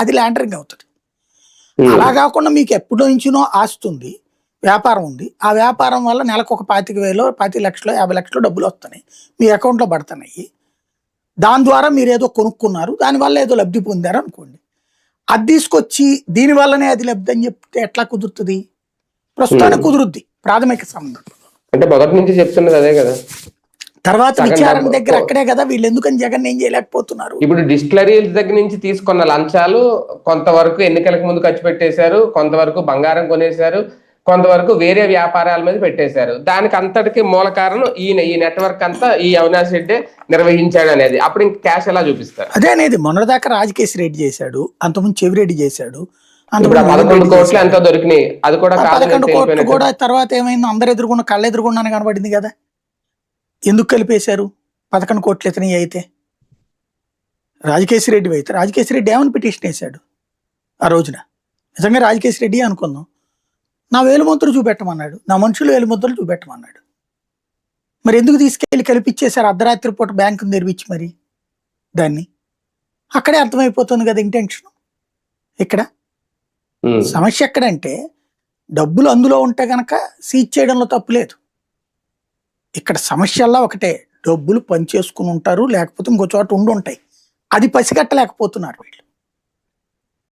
అది ల్యాండరింగ్ అవుతుంది. అలా కాకుండా మీకు ఎప్పటి నుంచినో ఆస్తి ఉంది, వ్యాపారం ఉంది, ఆ వ్యాపారం వల్ల నెలకు ఒక 25,000 20 లక్షలు 50 లక్షలు డబ్బులు వస్తున్నాయి, మీ అకౌంట్లో పడుతున్నాయి. దాని ద్వారా మీరు ఏదో కొనుక్కున్నారు, దానివల్ల ఏదో లబ్ధి పొందారు అనుకోండి. అది తీసుకొచ్చి దీనివల్లనే అది లబ్ధి అని చెప్తే ఎట్లా కుదురుతుంది? ప్రస్తుతానికి కుదురుద్ది ప్రాథమిక సంబంధం. అంటే మొదటి నుంచి చెప్తున్నది అదే కదా. తర్వాత విచారణ దగ్గర అక్కడే కదా వీళ్ళు ఎందుకని జగన్ ఏం చేయలేకపోతున్నారు. ఇప్పుడు డిస్టిలరీల దగ్గర నుంచి తీసుకున్న లంచాలు కొంతవరకు ఎన్నికలకు ముందు ఖర్చు పెట్టేశారు, కొంతవరకు బంగారం కొనేశారు, కొంతవరకు వేరే వ్యాపారాల మీద పెట్టేశారు. దానికి అంతటికి మూల కారణం ఈ నెట్వర్క్ అంతా ఈ అవినాష్ రెడ్డి నిర్వహించాడు అనేది. అప్పుడు ఇంక క్యాష్ ఎలా చూపిస్తారు? అదే అనేది మొన్నటిదాకా రాజకేశ్ రెడ్డి చేశాడు, అంతకుముందు చెవిరెడ్డి చేశాడు, 11 కోట్లు ఎంతో దొరికినాయి. అది కూడా 11 కోట్లు కూడా తర్వాత ఏమైంది, అందరు ఎదురుగుండా కళ్ళ ఎదురుగుండానే కనబడింది కదా. ఎందుకు కలిపేశారు 11 కోట్లు ఇతని అయితే? రాజకేశ్ రెడ్డి అయితే రాజకేశ్ రెడ్డి ఏమని పిటిషన్ వేశాడు ఆ రోజున? నిజంగా రాజకేశ్ రెడ్డి అనుకుందాం, నా వేలుముద్రలు చూపెట్టమన్నాడు, నా మనుషులు వేలుముద్రలు చూపెట్టమన్నాడు. మరి ఎందుకు తీసుకెళ్ళి కలిపిచ్చేశారు అర్ధరాత్రి పూట బ్యాంకును తెరిపించి? మరి దాన్ని అక్కడే అర్థమైపోతుంది కదా ఇంటెన్షన్. ఇక్కడ సమస్య ఎక్కడంటే డబ్బులు అందులో ఉంటే గనక సీజ్ చేయడంలో తప్పు లేదు. ఇక్కడ సమస్యల్లా ఒకటే, డబ్బులు పనిచేసుకుని ఉంటారు, లేకపోతే ఇంకో చోట ఉండి ఉంటాయి, అది పసిగట్టలేకపోతున్నారు వీళ్ళు.